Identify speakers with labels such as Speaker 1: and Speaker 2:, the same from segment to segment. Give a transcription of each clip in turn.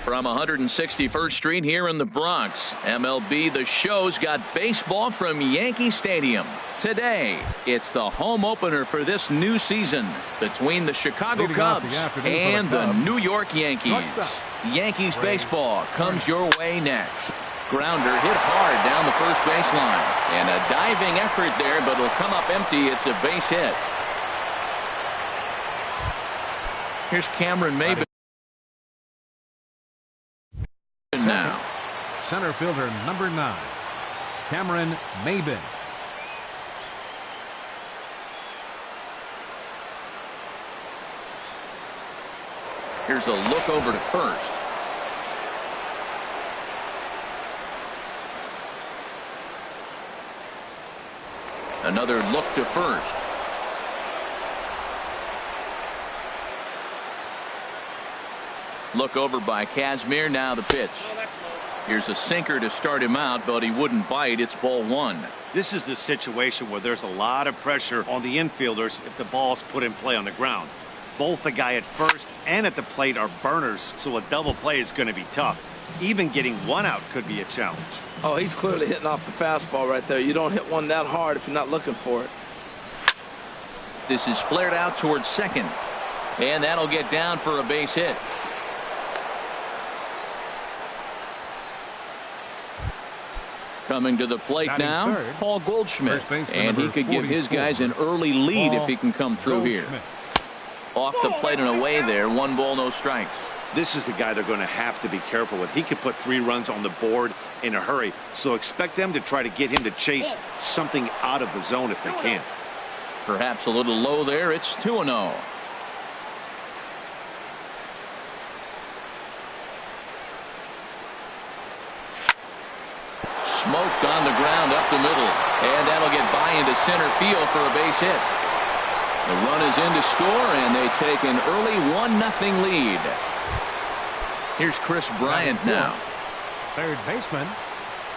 Speaker 1: From 161st Street here in the Bronx, MLB The Show's got baseball from Yankee Stadium. Today, it's the home opener for this new season between the Chicago Cubs and the New York Yankees. Yankees baseball comes your way next. Grounder hit hard down the first baseline. And a diving effort there, but it'll come up empty. It's a base hit. Here's Cameron Maybin. Now,
Speaker 2: center fielder number 9, Cameron Maybin.
Speaker 1: Here's a look over to first. Another look to first. Look over by Kazmir. Now the pitch. Here's a sinker to start him out, but he wouldn't bite. It's ball 1.
Speaker 3: This is the situation where there's a lot of pressure on the infielders if the ball's put in play on the ground. Both the guy at first and at the plate are burners, so a double play is going to be tough. Even getting one out could be a challenge.
Speaker 4: Oh, he's clearly hitting off the fastball right there. You don't hit one that hard if you're not looking for it.
Speaker 1: This is flared out towards second, and that'll get down for a base hit. Coming to the plate now, Paul Goldschmidt, and he could give his guys an early lead if he can come through here. Off the plate and away there, 1 ball, no strikes.
Speaker 3: This is the guy they're going to have to be careful with. He could put 3 runs on the board in a hurry, so expect them to try to get him to chase something out of the zone if they can.
Speaker 1: Perhaps a little low there. It's 2-0. Smoked on the ground up the middle, and that'll get by into center field for a base hit. The run is in to score, and they take an early 1-0 lead. Here's Chris Bryant now.
Speaker 2: Third baseman,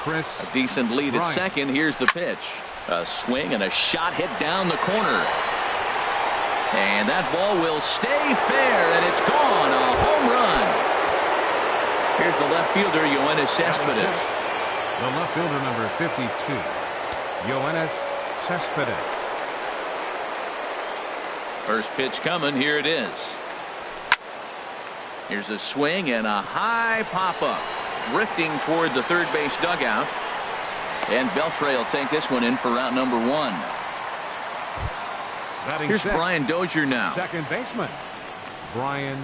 Speaker 2: Chris.
Speaker 1: A decent lead at second. Here's the pitch. A swing and a shot hit down the corner. And that ball will stay fair, and it's gone. A home run. Here's the left fielder, Yoenis Cespedes.
Speaker 2: The left fielder, number 52, Yoenis Cespedes.
Speaker 1: First pitch coming. Here it is. Here's a swing and a high pop-up. Drifting toward the third base dugout. And Beltre will take this one in for route number 1. Here's Brian Dozier now.
Speaker 2: Second baseman, Brian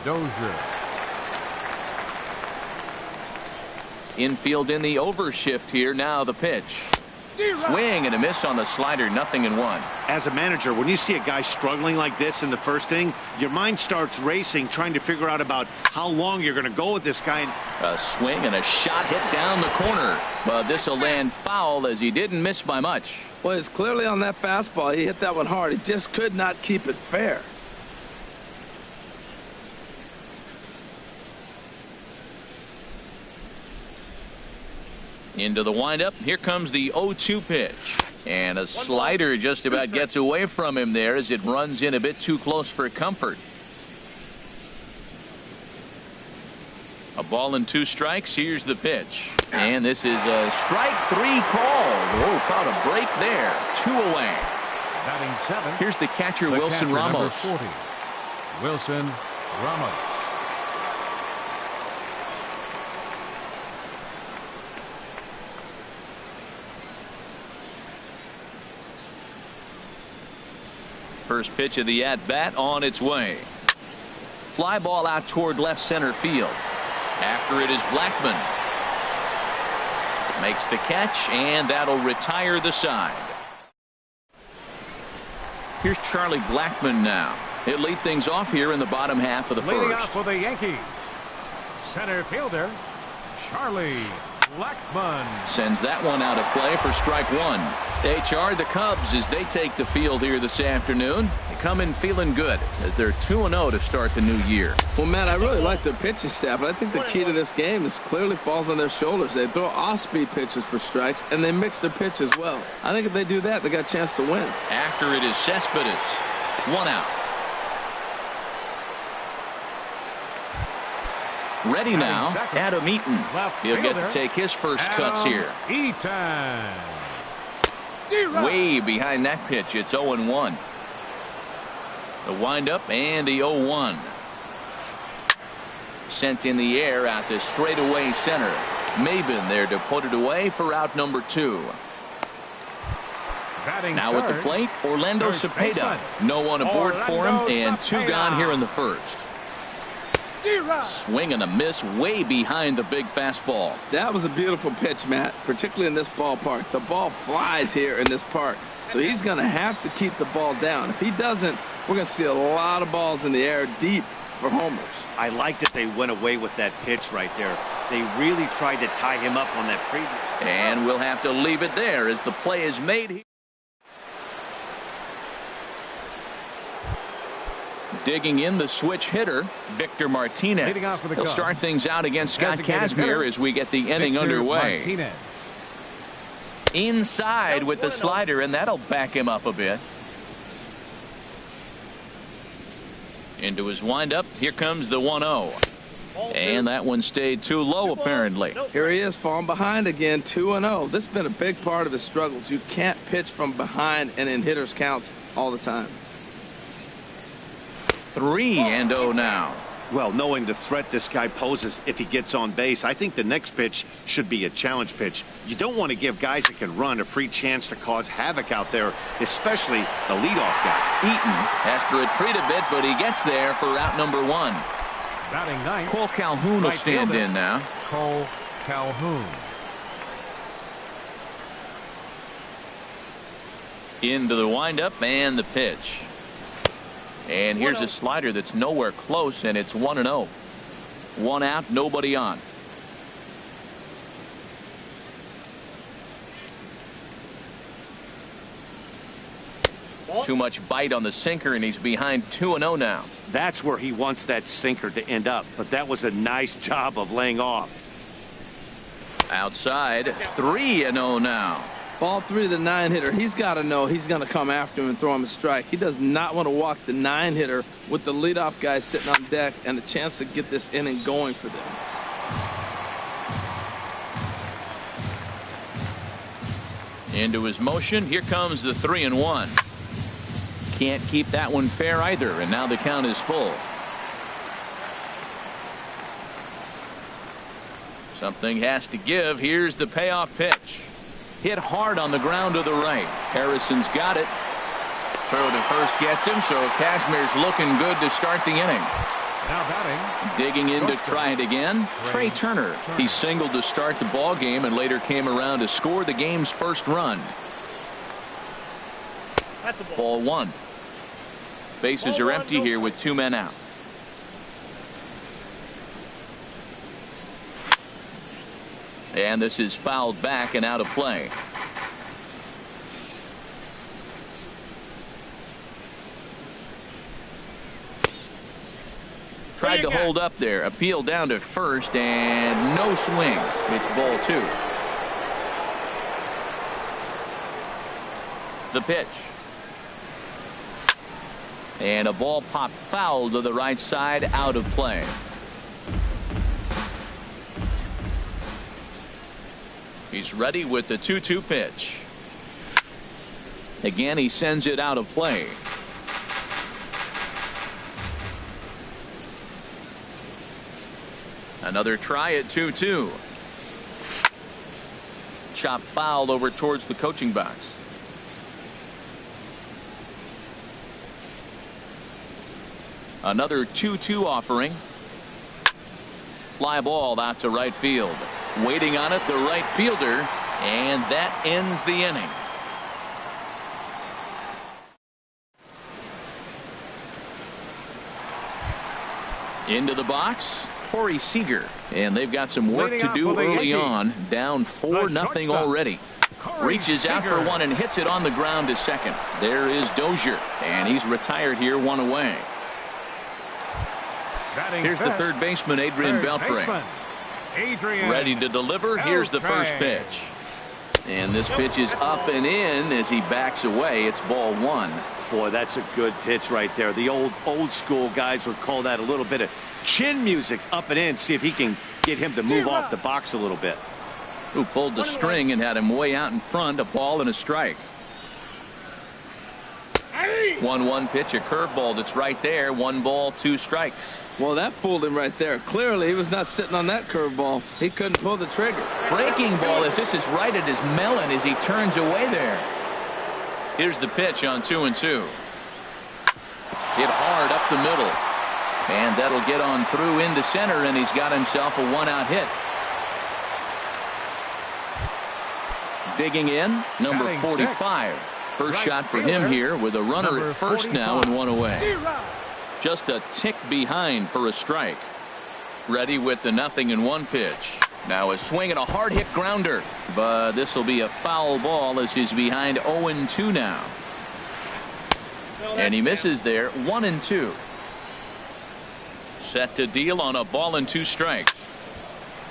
Speaker 2: Dozier.
Speaker 1: Infield in the overshift here. Now the pitch. Swing and a miss on the slider. 0-1.
Speaker 3: As a manager, when you see a guy struggling like this in the first inning, your mind starts racing, trying to figure out about how long you're going to go with this guy.
Speaker 1: A swing and a shot hit down the corner, but this will land foul as he didn't miss by much.
Speaker 4: Well, it's clearly on that fastball. He hit that one hard. He just could not keep it fair.
Speaker 1: Into the windup. Here comes the 0-2 pitch. And a slider just about gets away from him there as it runs in a bit too close for comfort. A ball and 2 strikes. Here's the pitch. And this is a strike 3 called. Oh, caught a break there. 2 away.
Speaker 2: Batting 7.
Speaker 1: Here's the catcher, Wilson Ramos.
Speaker 2: 40, Wilson Ramos.
Speaker 1: First pitch of the at-bat on its way. Fly ball out toward left center field. After it is Blackmon. Makes the catch, and that'll retire the side. Here's Charlie Blackmon now. He'll lead things off here in the bottom half of the
Speaker 2: Leading
Speaker 1: first.
Speaker 2: off for the Yankees, center fielder Charlie Blackmon.
Speaker 1: Sends that one out of play for strike 1. HR, the Cubs, as they take the field here this afternoon, they come in feeling good as they're 2-0 to start the new year.
Speaker 4: Well, Matt, I really like their pitching staff, but I think the key to this game is clearly falls on their shoulders. They throw off-speed pitches for strikes, and they mix their pitch as well. I think if they do that, they got a chance to win.
Speaker 1: After it is Cespedes. 1 out. Ready now,
Speaker 2: second.
Speaker 1: Adam Eaton.
Speaker 2: Left
Speaker 1: He'll get to
Speaker 2: fielder,
Speaker 1: take his first cuts
Speaker 2: Adam
Speaker 1: here.
Speaker 2: Eaton.
Speaker 1: Way behind that pitch. It's 0-1. The windup and the 0-1. Sent in the air out to straightaway center. Maben there to put it away for out number 2.
Speaker 2: Batting
Speaker 1: Now at the
Speaker 2: third,
Speaker 1: plate, Orlando
Speaker 2: first
Speaker 1: Cepeda.
Speaker 2: baseman.
Speaker 1: No one aboard for him, and 2
Speaker 2: Cepeda.
Speaker 1: gone here in the first. Swing and a miss way behind the big fastball.
Speaker 4: That was a beautiful pitch, Matt, particularly in this ballpark. The ball flies here in this park, so he's going to have to keep the ball down. If he doesn't, we're going to see a lot of balls in the air deep for homers.
Speaker 3: I like that they went away with that pitch right there. They really tried to tie him up on that previous.
Speaker 1: And we'll have to leave it there as the play is made here. Digging in the switch hitter, Victor Martinez.
Speaker 2: Leading off with the
Speaker 1: He'll
Speaker 2: Cubs.
Speaker 1: start things out against Scott
Speaker 2: Designated
Speaker 1: Kazmir
Speaker 2: hitter,
Speaker 1: as we get the inning
Speaker 2: Victor
Speaker 1: underway.
Speaker 2: Martinez.
Speaker 1: Inside with the slider, and that'll back him up a bit. Into his windup. Here comes the 1-0. And that one stayed too low, apparently.
Speaker 4: Here he is, falling behind again, 2-0. This has been a big part of his struggles. You can't pitch from behind and in hitters' counts all the time.
Speaker 1: 3-0 now.
Speaker 3: Well, knowing the threat this guy poses if he gets on base, I think the next pitch should be a challenge pitch. You don't want to give guys that can run a free chance to cause havoc out there, especially the leadoff guy.
Speaker 1: Eaton has to retreat a bit, but he gets there for out number 1.
Speaker 2: Batting ninth,
Speaker 1: Cole Calhoun will
Speaker 2: right
Speaker 1: stand
Speaker 2: fielder,
Speaker 1: in now.
Speaker 2: Cole Calhoun.
Speaker 1: Into the windup and the pitch. And here's a slider that's nowhere close, and it's 1-0. 1 out, nobody on. Too much bite on the sinker, and he's behind 2-0 now.
Speaker 3: That's where he wants that sinker to end up, but that was a nice job of laying off.
Speaker 1: Outside, 3-0 now.
Speaker 4: Ball 3 to the 9-hitter. He's got to know he's going to come after him and throw him a strike. He does not want to walk the 9-hitter with the leadoff guy sitting on deck and a chance to get this inning going for them.
Speaker 1: Into his motion. Here comes the 3-1. Can't keep that one fair either, and now the count is full. Something has to give. Here's the payoff pitch. Hit hard on the ground to the right. Harrison's got it. Throw to first gets him, so Kazmir's looking good to start the inning.
Speaker 2: Now batting,
Speaker 1: Digging in to try it again, Trey Turner. He singled to start the ball game and later came around to score the game's first run.
Speaker 5: That's a
Speaker 1: Ball 1. Bases are empty here with 2 men out. And this is fouled back and out of play. Tried to hold up there. Appeal down to first and no swing. It's ball 2. The pitch. And a ball popped foul to the right side, out of play. He's ready with the 2-2 pitch. Again, he sends it out of play. Another try at 2-2. Chop fouled over towards the coaching box. Another 2-2 offering. Fly ball out to right field. Waiting on it, the right fielder, and that ends the inning. Into the box, Corey Seager, and they've got some work to do early on. Down 4-0 already. Reaches out for one and hits it on the ground to second. There is Dozier, and he's retired here, 1 away. Here's the third baseman, Adrian Beltre. Ready to deliver. Here's the first pitch. And this pitch is up and in as he backs away. It's ball 1.
Speaker 3: Boy, that's a good pitch right there. The old school guys would call that a little bit of chin music up and in. See if he can get him to move off the box a little bit.
Speaker 1: Who pulled the string and had him way out in front. A ball and a strike. 1-1 pitch, a curveball that's right there. 1 ball, 2 strikes.
Speaker 4: Well, that fooled him right there. Clearly, he was not sitting on that curveball. He couldn't pull the trigger.
Speaker 1: Breaking ball as this is right at his melon as he turns away there. Here's the pitch on 2-2. Hit hard up the middle. And that'll get on through into center, and he's got himself a 1-out hit. Digging in, number 45. First shot for him here with a runner at first now and 1 away. Just a tick behind for a strike. Ready with the 0-1 pitch. Now a swing and a hard hit grounder, but this will be a foul ball as he's behind 0-2 now. And he misses there. 1-2. Set to deal on a ball and 2 strikes.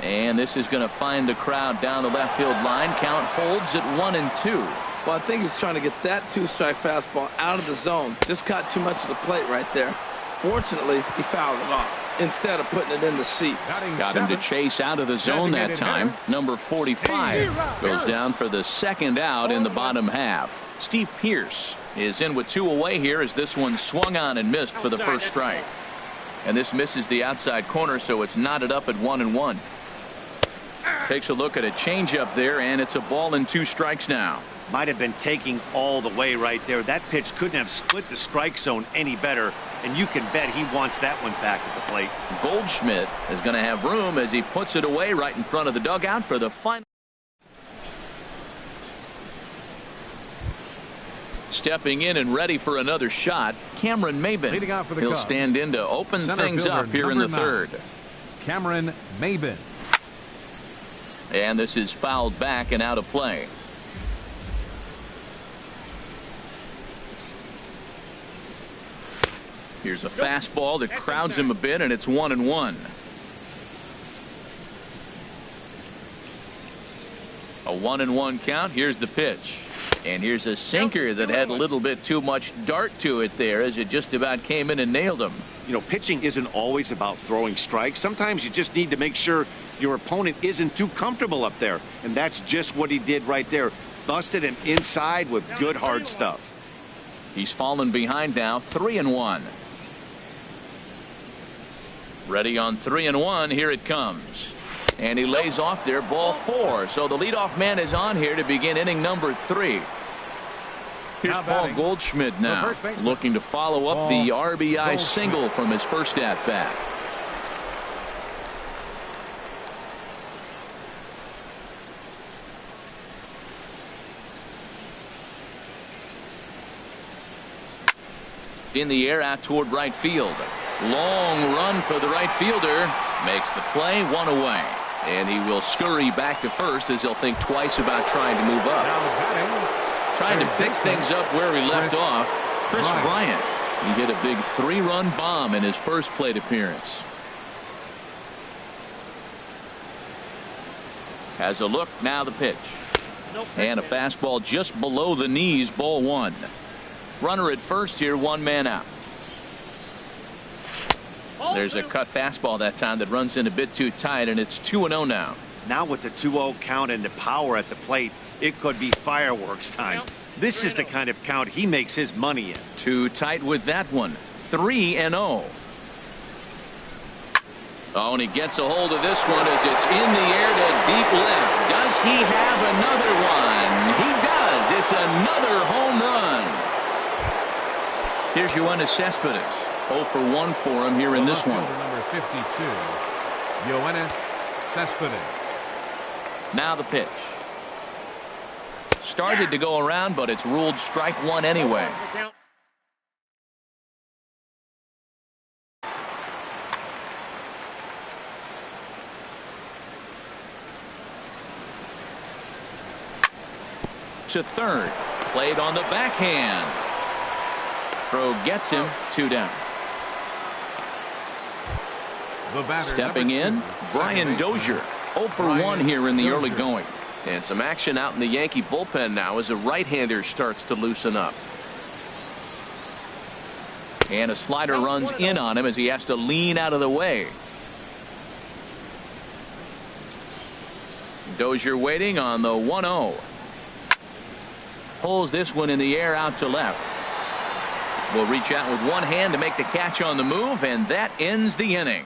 Speaker 1: And this is going to find the crowd down the left field line. Count holds at 1-2.
Speaker 4: Well, I think he's trying to get that 2-strike fastball out of the zone. Just caught too much of the plate right there. Fortunately, he fouled it off instead of putting it in the seats.
Speaker 1: Got him to chase out of the zone that time. Number 45 goes down for the 2nd out in the bottom half. Steve Pearce is in with 2 away here as this one swung on and missed for the first strike. And this misses the outside corner, so it's knotted up at 1-1. Takes a look at a changeup there, and it's a ball and 2 strikes now.
Speaker 3: Might have been taking all the way right there. That pitch couldn't have split the strike zone any better, and you can bet he wants that one back at the plate.
Speaker 1: Goldschmidt is going to have room as he puts it away right in front of the dugout for the final. Stepping in and ready for another shot, Cameron Maben.
Speaker 2: Leading off for the
Speaker 1: He'll
Speaker 2: Cubs,
Speaker 1: stand in to open
Speaker 2: center
Speaker 1: things
Speaker 2: fielder,
Speaker 1: up here in the
Speaker 2: number 9,
Speaker 1: 3rd.
Speaker 2: Cameron Maben.
Speaker 1: And this is fouled back and out of play. Here's a fastball that crowds him a bit, and it's 1-1. A 1-1 count. Here's the pitch. And here's a sinker that had a little bit too much dart to it there as it just about came in and nailed him.
Speaker 3: You know, pitching isn't always about throwing strikes. Sometimes you just need to make sure your opponent isn't too comfortable up there. And that's just what he did right there. Busted him inside with good hard stuff.
Speaker 1: He's fallen behind now. 3-1. Ready on 3-1. Here it comes. And he lays off there. Ball 4. So the leadoff man is on here to begin inning number 3. Here's Paul Goldschmidt now, looking to follow up the RBI single from his first at bat. In the air out toward right field. Long run for the right fielder. Makes the play. 1 away. And he will scurry back to first as he'll think twice about trying to move up. Trying to pick things up where he left off. Chris Bryant. He hit a big 3-run bomb in his first plate appearance. Has a look. Now the pitch. And a fastball just below the knees. Ball 1. Runner at first here. 1 man out. There's a cut fastball that time that runs in a bit too tight, and it's 2-0 now.
Speaker 3: Now with the 2-0 count and the power at the plate, it could be fireworks time. This is the kind of count he makes his money in.
Speaker 1: Too tight with that one. 3-0. Oh, and he gets a hold of this one as it's in the air to deep left. Does he have another one? He does. It's another home run. Here's Yoenis Cespedes. 0 for 1 for him here in this one.
Speaker 2: Number 52, Yoenis Cespedes.
Speaker 1: Now the pitch. Started to go around, but it's ruled strike 1 anyway. To third. Played on the backhand. Throw gets him. 2 down. Stepping in, Brian Dozier. 0 for 1 here in the early going. And some action out in the Yankee bullpen now as a right-hander starts to loosen up. And a slider runs in on him as he has to lean out of the way. Dozier waiting on the 1-0. Pulls this one in the air out to left. Will reach out with one hand to make the catch on the move, and that ends the inning.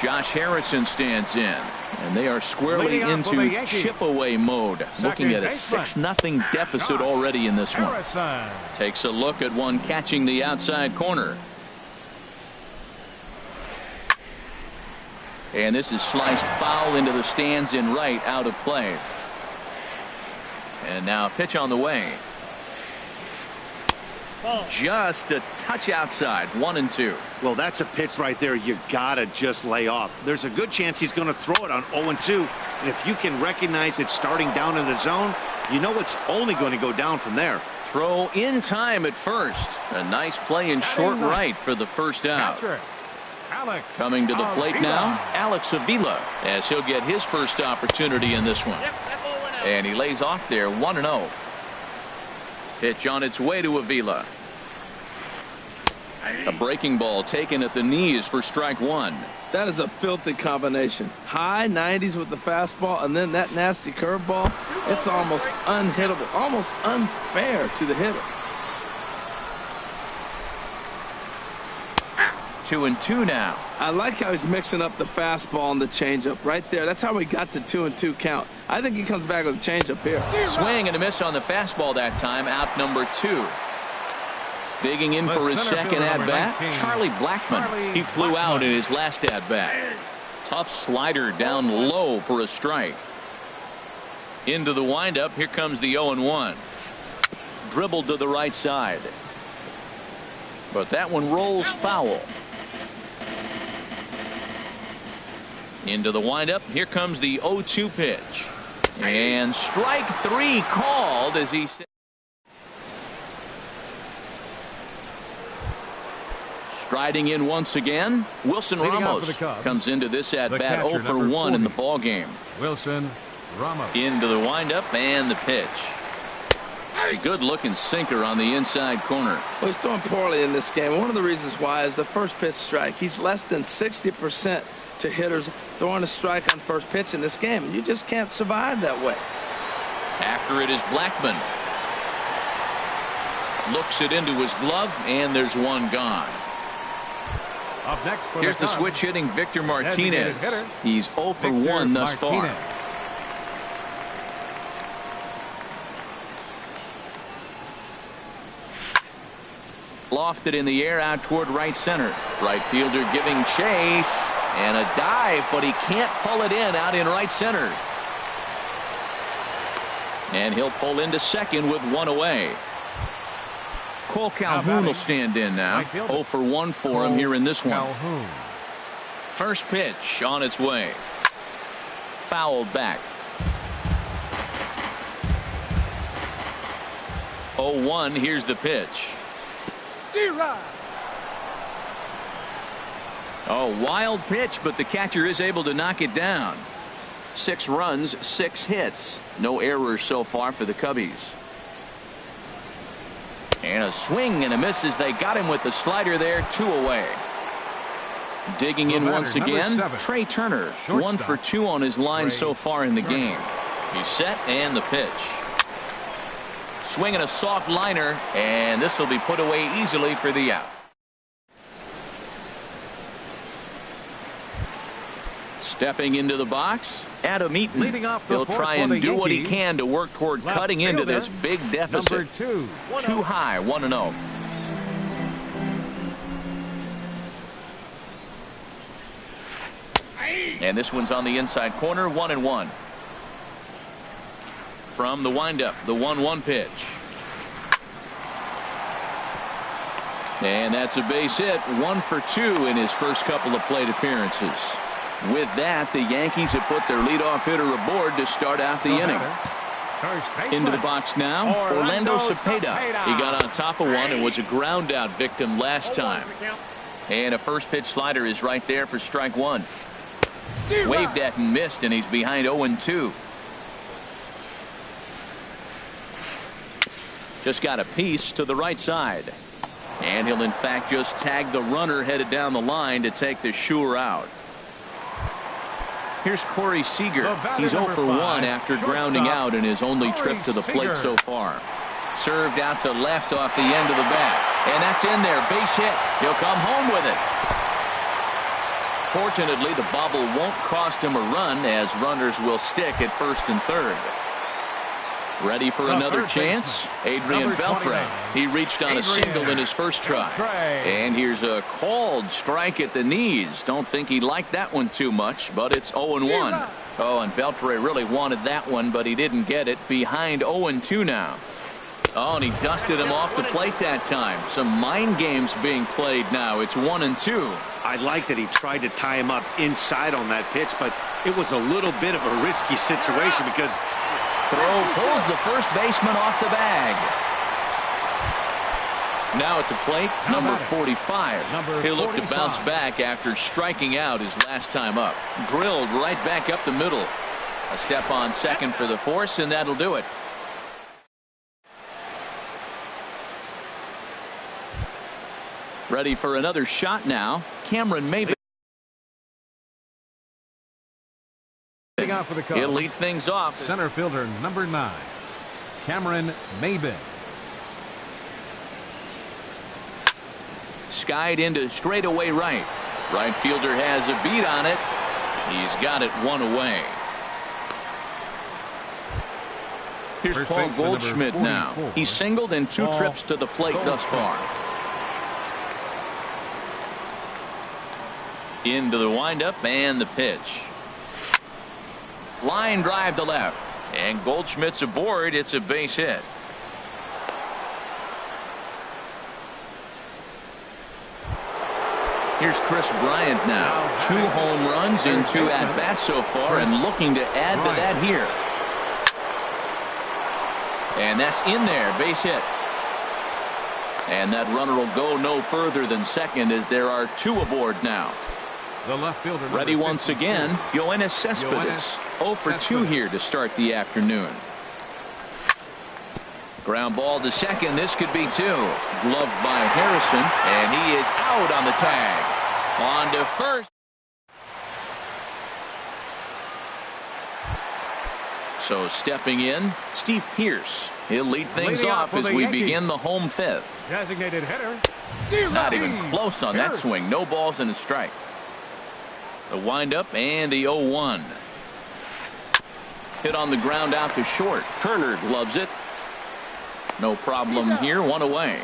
Speaker 1: Josh Harrison stands in, and they are squarely into chip-away mode, looking at a 6-0 deficit already in this one. Takes a look at one catching the outside corner. And this is sliced foul into the stands in right, out of play. And now a pitch on the way. Just a touch outside, 1-2.
Speaker 3: Well, that's a pitch right there you gotta just lay off. There's a good chance he's going to throw it on 0-2, and if you can recognize it starting down in the zone, you know it's only going to go down from there.
Speaker 1: Throw in time at first. A nice play in short right for the first out. Coming to the plate now, Alex Avila, as he'll get his first opportunity in this one. And he lays off there, 1-0. Pitch on its way to Avila. A breaking ball taken at the knees for strike one.
Speaker 4: That is a filthy combination. High 90s with the fastball, and then that nasty curveball. It's almost unhittable, almost unfair to the hitter.
Speaker 1: 2-2 now.
Speaker 4: I like how he's mixing up the fastball and the changeup right there. That's how we got the 2-2 count. I think he comes back with a changeup here.
Speaker 1: Swing and a miss on the fastball that time. Out number 2. Digging in for his second at-bat, Charlie Blackmon. He flew out in his last at-bat. Tough slider down low for a strike. Into the windup. Here comes the 0-1. Dribbled to the right side. But that one rolls foul. Into the windup. Here comes the 0-2 pitch. And strike 3 called as he said. Striding in once again, Wilson Ramos comes into this at bat 0 for 1 in the ball game.
Speaker 2: Wilson Ramos.
Speaker 1: Into the windup and the pitch. A good looking sinker on the inside corner.
Speaker 4: Well, he's throwing poorly in this game. One of the reasons why is the first pitch strike. He's less than 60% to hitters throwing a strike on first pitch in this game. You just can't survive that way.
Speaker 1: After it is Blackmon. Looks it into his glove, and there's one gone.
Speaker 2: Up next for
Speaker 1: Here's the switch hitting Victor Martinez. He's 0 for 1 thus far. Lofted in the air out toward right center. Right fielder giving chase. And a dive, but he can't pull it in out in right center. And he'll pull into second with one away. Cole Calhoun will stand in now. 0 for 1 for him here in this one. First pitch on its way. Fouled back. 0-1. Here's the pitch. Oh, wild pitch, but the catcher is able to knock it down. 6 runs, 6 hits. No errors so far for the Cubbies. And a swing and a miss as they got him with the slider there. 2 away. Digging in once again, Trey Turner. 1 for 2 on his line so far in the game. He's set and the pitch. Swinging a soft liner, and this will be put away easily for the out. Stepping into the box, Adam Eaton. He'll try and do what he can to work toward cutting into this big deficit. Too high, 1-0. And this one's on the inside corner, 1-1. From the windup, the 1-1 pitch. And that's a base hit, 1 for 2 in his first couple of plate appearances. With that, the Yankees have put their leadoff hitter aboard to start out the inning. Into the box now, Orlando Cepeda. He got on top of one and was a ground out victim last time. And a first pitch slider is right there for strike 1. Waved at and missed, and he's behind 0-2. Just got a piece to the right side. And he'll in fact just tag the runner headed down the line to take the sure out. Here's Corey Seager. He's 0 for 1 after grounding out in his only trip to the plate so far. Served out to left off the end of the bat. And that's in there. Base hit. He'll come home with it. Fortunately, the bobble won't cost him a run as runners will stick at first and third. Ready for another chance? Adrian Beltre. He reached on a single in his first try. And here's a called strike at the knees. Don't think he liked that one too much, but it's 0-1. Oh, and Beltre really wanted that one, but he didn't get it. Behind 0-2 now. Oh, and he dusted him off the plate that time. Some mind games being played now. It's 1-2.
Speaker 3: I like that he tried to tie him up inside on that pitch, but it was a little bit of a risky situation because
Speaker 1: throw pulls the first baseman off the bag. Now at the plate, number 45. He'll look to bounce back after striking out his last time up. Drilled right back up the middle. A step on second for the force, and that'll do it. Ready for another shot now. Cameron Maybin. He'll lead things off.
Speaker 2: Center fielder number 9, Cameron Maybin.
Speaker 1: Skied into straightaway right. Right fielder has a beat on it. He's got it one away. Here's Paul Goldschmidt now. He's singled in 2 trips to the plate thus far. Into the windup and the pitch. Line drive to left. And Goldschmidt's aboard. It's a base hit. Here's Chris Bryant now. 2 home runs in 2 at-bats so far and looking to add to that here. And that's in there. Base hit. And that runner will go no further than second as there are 2 aboard now.
Speaker 2: The left fielder
Speaker 1: ready once again, Yoenis Cespedes. 0 for 2 here to start the afternoon. Ground ball to second. This could be 2. Gloved by Harrison, and he is out on the tag. On to first. So stepping in, Steve Pearce. He'll lead things off as we begin the home 5th.
Speaker 2: Designated hitter.
Speaker 1: Not even close on that swing. No balls and a strike. The windup and the 0-1. Hit on the ground out to short. Turner gloves it. No problem here. 1 away.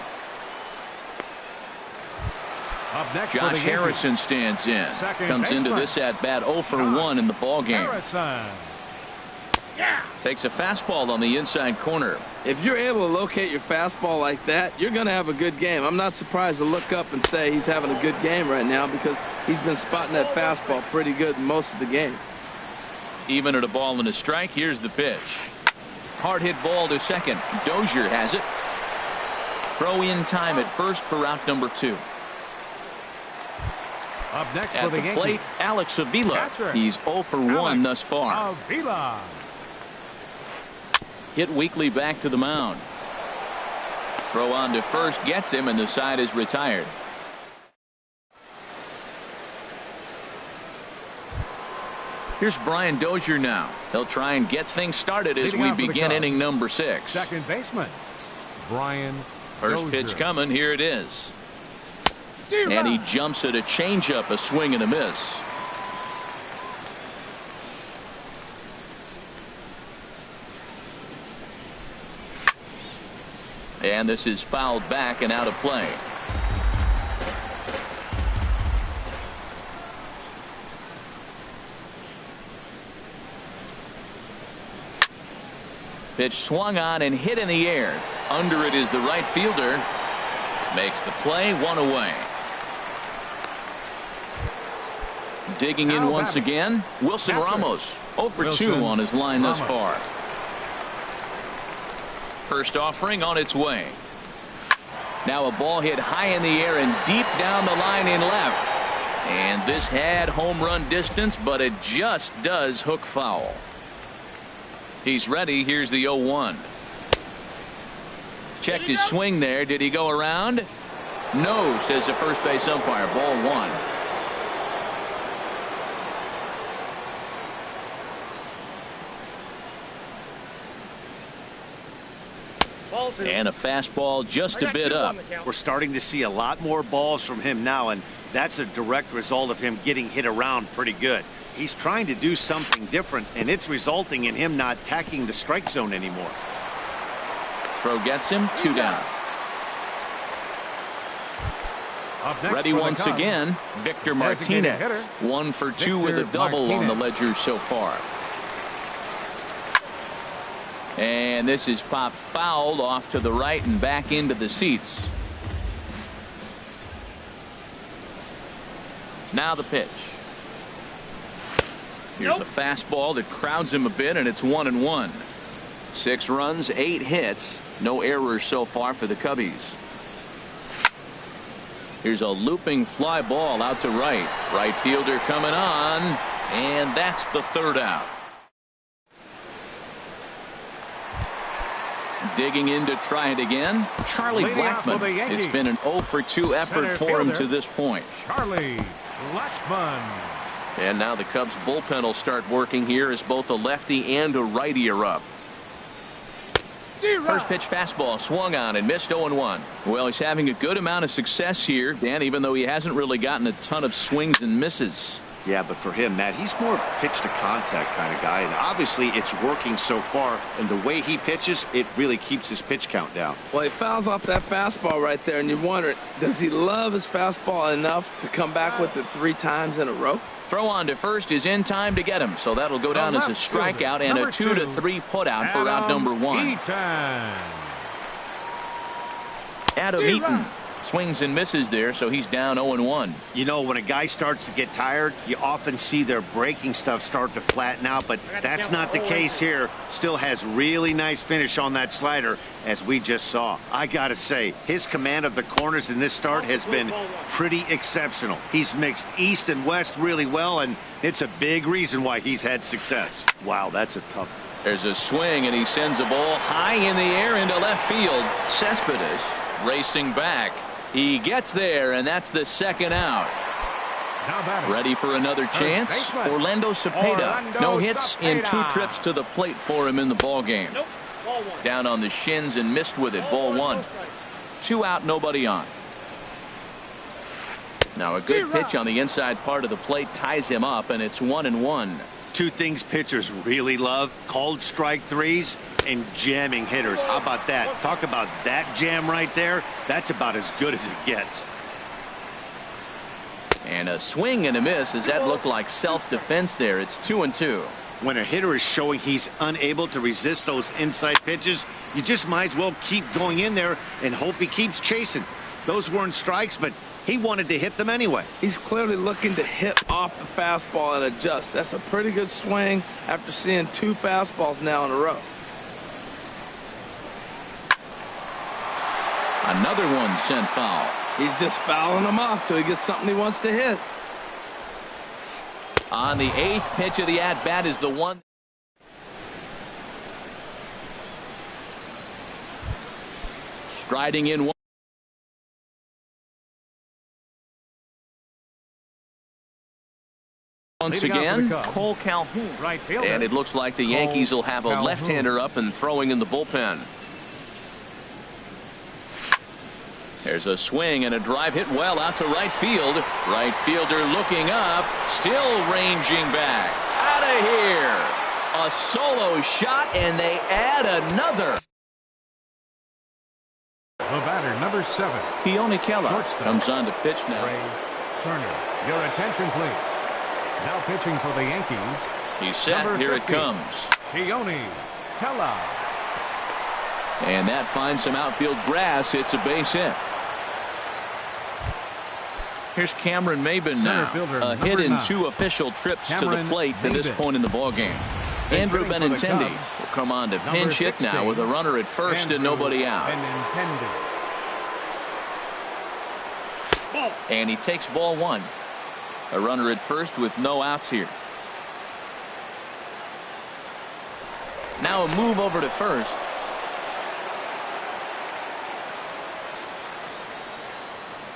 Speaker 2: Up next,
Speaker 1: Josh Harrison stands in. Comes into this at bat 0 for 1 in the ball game. Takes a fastball on the inside corner.
Speaker 4: If you're able to locate your fastball like that, you're going to have a good game. I'm not surprised to look up and say he's having a good game right now because he's been spotting that fastball pretty good most of the game.
Speaker 1: Even at a ball and a strike, here's the pitch. Hard hit ball to second. Dozier has it. Throw in time at first for out number 2.
Speaker 2: Up next
Speaker 1: at the plate, Alex Avila. He's 0 for 1 thus far.
Speaker 2: Avila.
Speaker 1: Hit weakly back to the mound. Throw on to first gets him, and the side is retired. Here's Brian Dozier now. He'll try and get things started as we begin inning number 6.
Speaker 2: Second baseman, Brian
Speaker 1: First
Speaker 2: Dozier.
Speaker 1: pitch coming. Here it is. And he jumps at a changeup, a swing and a miss. And this is fouled back and out of play. Pitch swung on and hit in the air. Under it is the right fielder. Makes the play. 1 away. Digging in once again, Wilson Ramos. 0 for 2 on his line thus far. First offering on its way. Now a ball hit high in the air and deep down the line in left. And this had home run distance, but it just does hook foul. He's ready. Here's the 0-1. checked his swing there. Did he go around? No, says the first base umpire. Ball one. And a fastball just a bit up.
Speaker 3: We're starting to see a lot more balls from him now, and that's a direct result of him getting hit around pretty good. He's trying to do something different, and it's resulting in him not attacking the strike zone anymore.
Speaker 1: Throw gets him, 2 down. Ready once again, Victor Martinez. 1 for 2 with a double on the ledger so far. And this is popped fouled off to the right and back into the seats. Now the pitch. Here's a fastball that crowds him a bit, and it's 1-1. 6 runs, 8 hits, no errors so far for the Cubbies. Here's a looping fly ball out to right. Right fielder coming on, and that's the 3rd out. Digging in to try it again, Charlie Blackmon. It's been an 0 for 2 effort for him to this point.
Speaker 2: Charlie Blackmon.
Speaker 1: And now the Cubs bullpen will start working here as both a lefty and a righty are up. First pitch fastball swung on and missed 0-1. Well, he's having a good amount of success here, Dan, even though he hasn't really gotten a ton of swings and misses.
Speaker 3: Yeah, but for him, Matt, he's more of a pitch to contact kind of guy, and obviously it's working so far, and the way he pitches, it really keeps his pitch count down.
Speaker 4: Well, he fouls off that fastball right there, and you wonder, does he love his fastball enough to come back with it 3 times in a row?
Speaker 1: Throw on to first is in time to get him, so that'll go down as a strikeout and a 2-3 putout for out number 1. Adam Eaton swings and misses there, so he's down 0-1.
Speaker 3: You know, when a guy starts to get tired, you often see their breaking stuff start to flatten out, but that's not the case here. Still has really nice finish on that slider, as we just saw. I gotta say, his command of the corners in this start has been pretty exceptional. He's mixed east and west really well, and it's a big reason why he's had success. Wow, that's a tough.
Speaker 1: There's a swing, and he sends a ball high in the air into left field. Cespedes racing back. He gets there, and that's the 2nd out. Ready for another chance? Orlando Cepeda. No hits in 2 trips to the plate for him in the ballgame. Down on the shins and missed with it. Ball 1. 2 out, nobody on. Now a good pitch on the inside part of the plate ties him up, and it's 1-1.
Speaker 3: 2 things pitchers really love: called strike threes and jamming hitters. How about that? Talk about that jam right there. That's about as good as it gets.
Speaker 1: And a swing and a miss. Does that look like self-defense there? It's 2-2.
Speaker 3: When a hitter is showing he's unable to resist those inside pitches, you just might as well keep going in there and hope he keeps chasing. Those weren't strikes, but he wanted to hit them anyway.
Speaker 4: He's clearly looking to hit off the fastball and adjust. That's a pretty good swing after seeing 2 fastballs now in a row.
Speaker 1: Another one sent foul.
Speaker 4: He's just fouling them off till he gets something he wants to hit.
Speaker 1: On the 8th pitch of the at-bat is the one. Striding in one. Once again, Cole Calhoun. And it looks like the Yankees will have a left-hander up and throwing in the bullpen. There's a swing and a drive hit well out to right field. Right fielder looking up, still ranging back. Out of here. A solo shot, and they add another.
Speaker 2: The batter, number 7.
Speaker 1: Keone Keller comes on to pitch now.
Speaker 2: Ray Turner. Your attention, please. Now pitching for the Yankees.
Speaker 1: He's set. Here it comes.
Speaker 2: Keone Keller.
Speaker 1: And that finds some outfield grass. It's a base hit. Here's Cameron Maybin now. A hit in 2 official trips to the plate to this point in the ballgame. Andrew Benintendi will come on to pinch hit now with a runner at first and nobody out. And he takes ball 1. A runner at first with no outs here. Now a move over to first.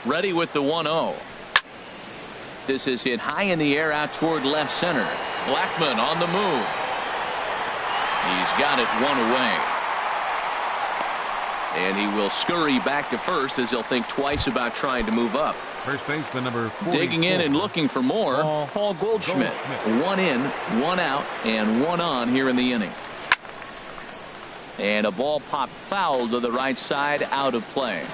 Speaker 1: Ready with the 1-0. This is hit high in the air out toward left center. Blackmon on the move. He's got it one away. And he will scurry back to first as he'll think twice about trying to move up.
Speaker 2: First baseman number 44.
Speaker 1: Digging in and looking for more, Paul Goldschmidt. One in, one out, and one on here in the inning. And a ball popped foul to the right side, out of play.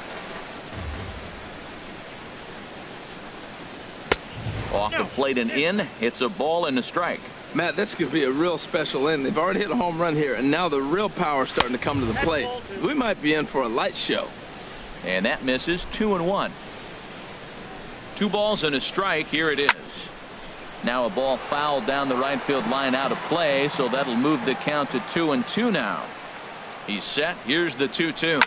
Speaker 1: Off the plate and in. It's a ball and a strike.
Speaker 4: Matt, this could be a real special inning. They've already hit a home run here, and now the real power is starting to come to the plate. We might be in for a light show.
Speaker 1: And that misses. 2-1. 2 balls and a strike. Here it is. Now a ball fouled down the right field line, out of play, so that'll move the count to 2-2 now. He's set. Here's the 2-2.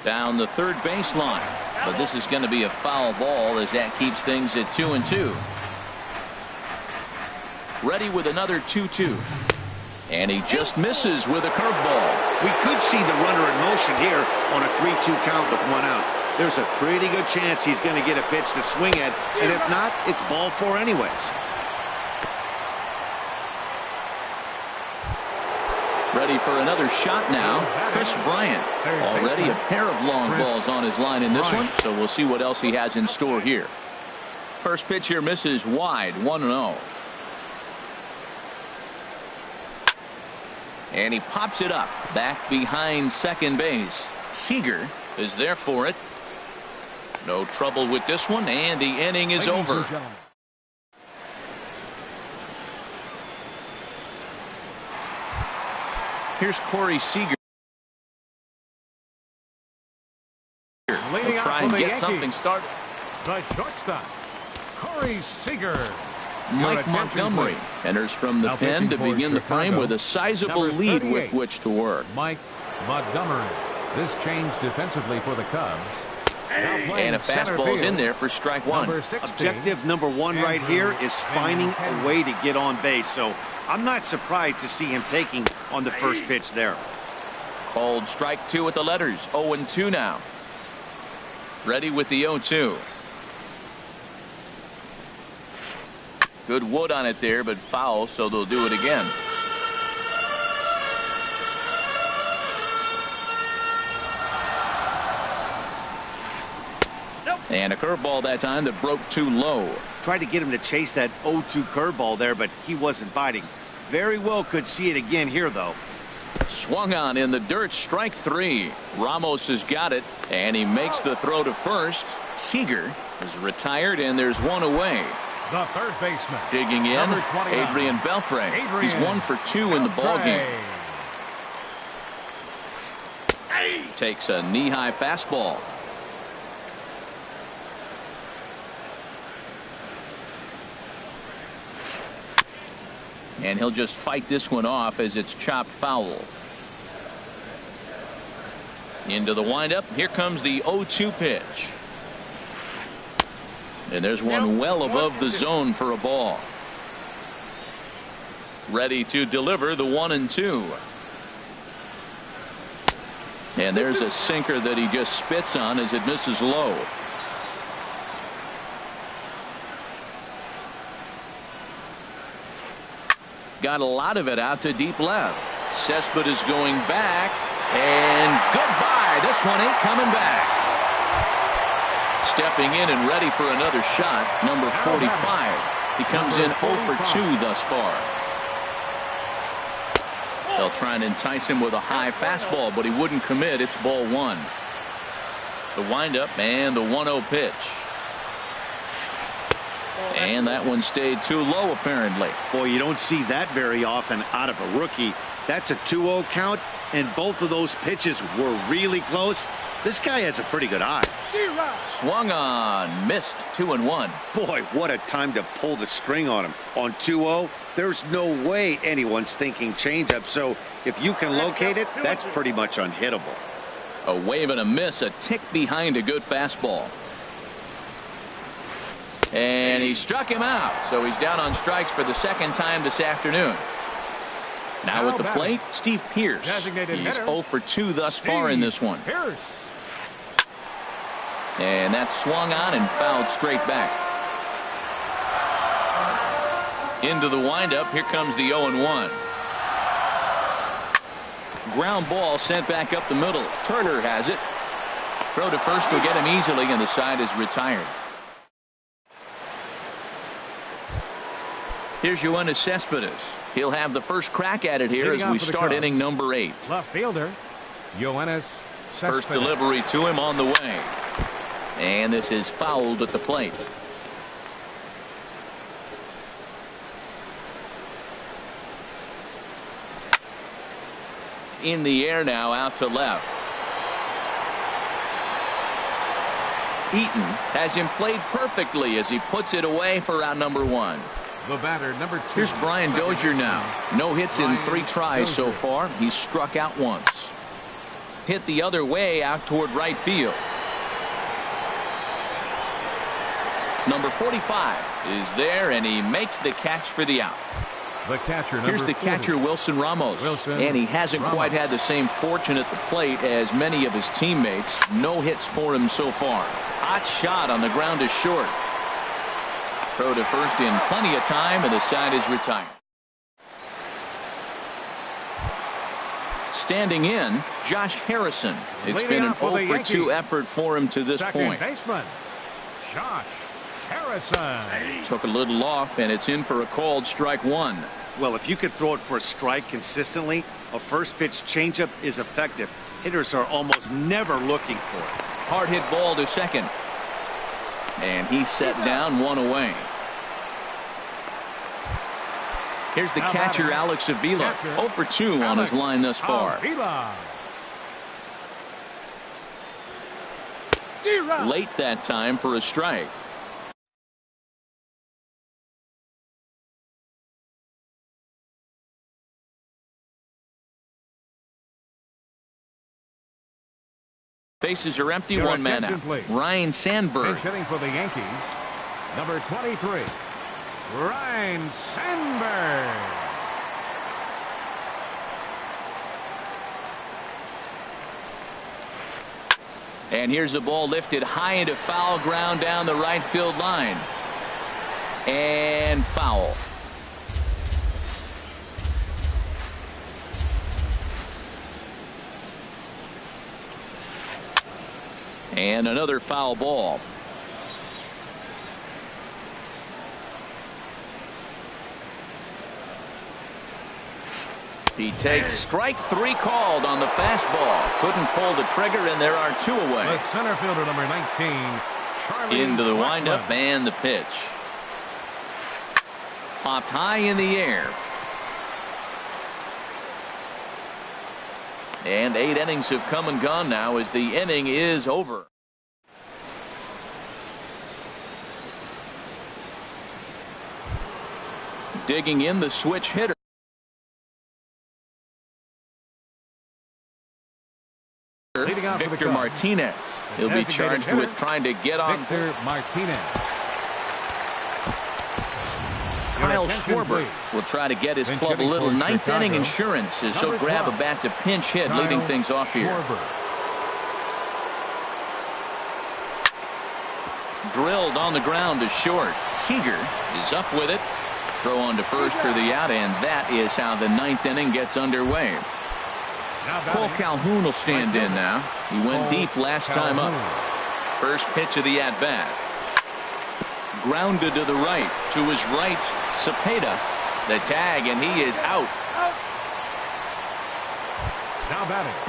Speaker 1: Down the third baseline. But this is going to be a foul ball as that keeps things at 2-2. Ready with another 2-2. And he just misses with a curveball.
Speaker 3: We could see the runner in motion here on a 3-2 count with 1 out. There's a pretty good chance he's going to get a pitch to swing at, and if not, it's ball 4 anyways.
Speaker 1: Ready for another shot now. Chris Bryant. Already a pair of long balls on his line in this one, so we'll see what else he has in store here. First pitch here misses wide. 1-0. And he pops it up back behind second base. Seager is there for it. No trouble with this one, and the inning is over. Here's Corey Seager. He'll try and get something started.
Speaker 2: The shortstop, Corey Seager.
Speaker 1: Mike Montgomery enters from the pen to begin the frame with a sizable lead with which to work.
Speaker 2: Mike Montgomery. This change defensively for the Cubs.
Speaker 1: And a fastball's in there for strike 1.
Speaker 3: Objective number 1 right here is finding a way to get on base. So I'm not surprised to see him taking on the first pitch there.
Speaker 1: Called strike 2 with the letters. 0-2 now. Ready with the 0-2. Good wood on it there, but foul, so they'll do it again. And a curveball that time that broke too low.
Speaker 3: Tried to get him to chase that 0-2 curveball there, but he wasn't biting. Very well could see it again here, though.
Speaker 1: Swung on in the dirt, strike 3. Ramos has got it, and he makes the throw to first. Seager is retired, and there's one away.
Speaker 2: The third baseman.
Speaker 1: Digging in, Adrian Beltre. He's 1 for 2 in the ballgame. Takes a knee-high fastball. And he'll just fight this one off as it's chopped foul. Into the windup. Here comes the 0-2 pitch. And there's one well above the zone for a ball. Ready to deliver the 1-2. And there's a sinker that he just spits on as it misses low. Got a lot of it out to deep left. Cespedes is going back. And goodbye. This one ain't coming back. Stepping in and ready for another shot, number 45. He comes in 0 for 2 thus far. They'll try and entice him with a high fastball, but he wouldn't commit. It's ball 1. The windup and the 1-0 pitch. And that one stayed too low, apparently.
Speaker 3: Boy, you don't see that very often out of a rookie. That's a 2-0 count, and both of those pitches were really close. This guy has a pretty good eye.
Speaker 1: Swung on, missed. 2-1.
Speaker 3: Boy, what a time to pull the string on him. On 2-0, there's no way anyone's thinking changeup, so if you can locate it, that's pretty much unhittable.
Speaker 1: A wave and a miss, a tick behind a good fastball. And he struck him out, so he's down on strikes for the second time this afternoon. Now at the plate, Steve Pearce. He's 0 for 2 thus far in this one. And that's swung on and fouled straight back. Into the windup. Here comes the 0-1. Ground ball sent back up the middle. Turner has it. Throw to first will get him easily, and the side is retired. Here's Yoenis Cespedes. He'll have the first crack at it here as we start inning number 8.
Speaker 2: Left fielder, Yoenis Cespedes.
Speaker 1: First delivery to him on the way. And this is fouled at the plate. In the air now, out to left. Eaton has him played perfectly as he puts it away for out number 1.
Speaker 2: The batter, number 2.
Speaker 1: Here's Brian Dozier now. No hits in 3 tries so far. He's struck out once. Hit the other way out toward right field. Number 45 is there, and he makes the catch for the out.
Speaker 2: The catcher,
Speaker 1: here's the catcher, Wilson Ramos. And he hasn't quite had the same fortune at the plate as many of his teammates. No hits for him so far. Hot shot on the ground to short. Throw to first in plenty of time, and the side is retired. Standing in, Josh Harrison. It's been an 0-for-2 effort for him to this point.
Speaker 2: Baseman, Josh Harrison.
Speaker 1: Took a little off, and it's in for a called strike 1.
Speaker 3: Well, if you could throw it for a strike consistently, a first pitch changeup is effective. Hitters are almost never looking for it.
Speaker 1: Hard hit ball to second. And he's set down, 1 away. Here's the catcher, Alex Avila. 0-for-2 on his line thus far. Late that time for a strike. Bases are empty,
Speaker 2: Your
Speaker 1: 1 man out.
Speaker 2: please.
Speaker 1: Ryan Sandberg.
Speaker 2: Pinch hitting for the Yankees, number 23, Ryan Sandberg.
Speaker 1: And here's a ball lifted high into foul ground down the right field line. And foul. And another foul ball. He takes strike 3 called on the fastball. Couldn't pull the trigger, and there are 2 away.
Speaker 2: The center fielder, number 19, Charlie
Speaker 1: Into the windup
Speaker 2: Blackmon.
Speaker 1: and the pitch. Popped high in the air. And 8 innings have come and gone now as the inning is over. Digging in the switch hitter. Victor Martinez. He'll be charged with trying to get on.
Speaker 2: Victor Martinez.
Speaker 1: Kyle Schwarber will try to get his club a little ninth inning insurance as he'll grab a bat to pinch hit, leading things off here. Drilled on the ground to short. Seager is up with it. Throw on to first for the out, and that is how the 9th inning gets underway. Cole Calhoun will stand in now. He went deep last time up. First pitch of the at-bat. Grounded to the right. To his right, Cepeda. The tag, and he is out.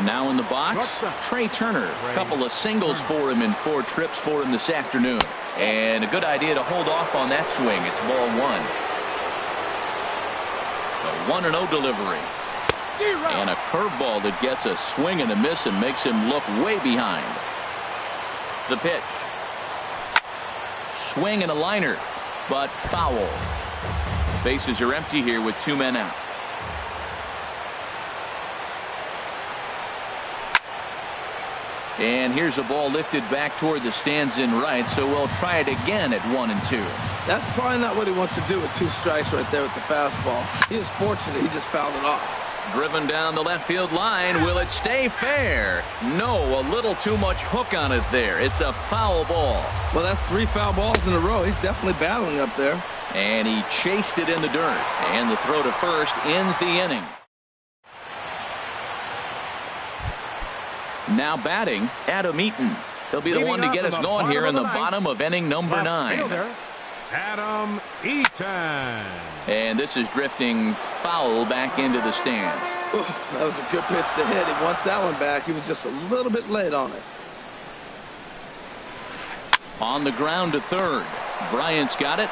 Speaker 1: Now in the box, Trey Turner. A couple of singles for him in 4 trips for him this afternoon. And a good idea to hold off on that swing. It's ball 1. A 1-0 delivery. And a curveball that gets a swing and a miss and makes him look way behind. The pitch. Swing and a liner, but foul. Bases are empty here with 2 men out. And here's a ball lifted back toward the stands in right, so we'll try it again at 1-2.
Speaker 4: That's probably not what he wants to do with 2 strikes right there with the fastball. He is fortunate he just fouled it off.
Speaker 1: Driven down the left field line. Will it stay fair? No, a little too much hook on it there. It's a foul ball.
Speaker 4: Well, that's 3 foul balls in a row. He's definitely battling up there.
Speaker 1: And he chased it in the dirt. And the throw to first ends the inning. Now batting, Adam Eaton. He'll be the one to get us going here in the bottom of inning number 9.
Speaker 2: Adam Eaton.
Speaker 1: And this is drifting foul back into the stands.
Speaker 4: Ooh, that was a good pitch to hit. He wants that one back. He was just a little bit late on it.
Speaker 1: On the ground to third. Bryant's got it.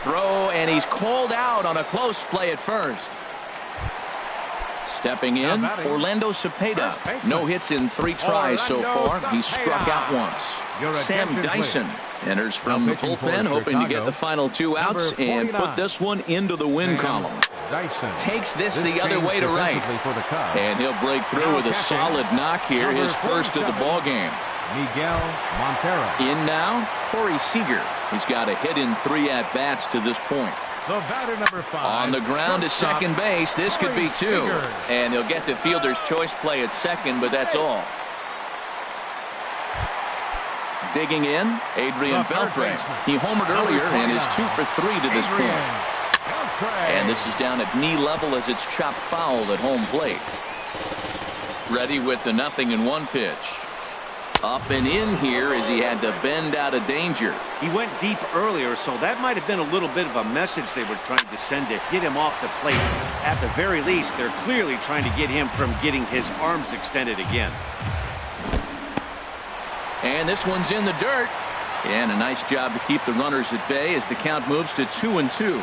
Speaker 1: Throw, and he's called out on a close play at first. Stepping in, Orlando Cepeda. No hits in 3 tries so far. He's struck out once. Sam Dyson enters from the bullpen, hoping to get the final 2 outs and put this one into the win column. Takes this the other way to right. And he'll break through with a solid knock here, his first of the ball game.
Speaker 2: Miguel Montero.
Speaker 1: In now, Corey Seager. He's got a hit in 3 at-bats to this point.
Speaker 2: The batter number 5.
Speaker 1: On the ground to second base. This could be 2. And he'll get the fielder's choice play at second, but that's all. Digging in, Adrian Beltre. He homered earlier and is 2 for 3 to this point. And this is down at knee level as it's chopped foul at home plate. Ready with the 0-1 pitch. Up and in here as he had to bend out of danger.
Speaker 3: He went deep earlier, so that might have been a little bit of a message they were trying to send to get him off the plate. At the very least, they're clearly trying to get him from getting his arms extended again.
Speaker 1: And this one's in the dirt. And a nice job to keep the runners at bay as the count moves to 2-2.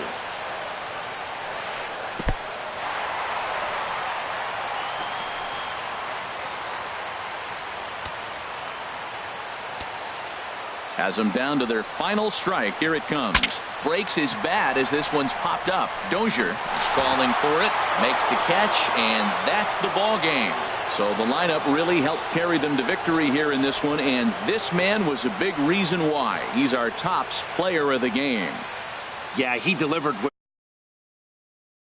Speaker 1: Has them down to their final strike. Here it comes. Breaks his bat as this one's popped up. Dozier is calling for it. Makes the catch, and that's the ball game. So the lineup really helped carry them to victory here in this one, and this man was a big reason why. He's our tops player of the game.
Speaker 3: Yeah, he delivered with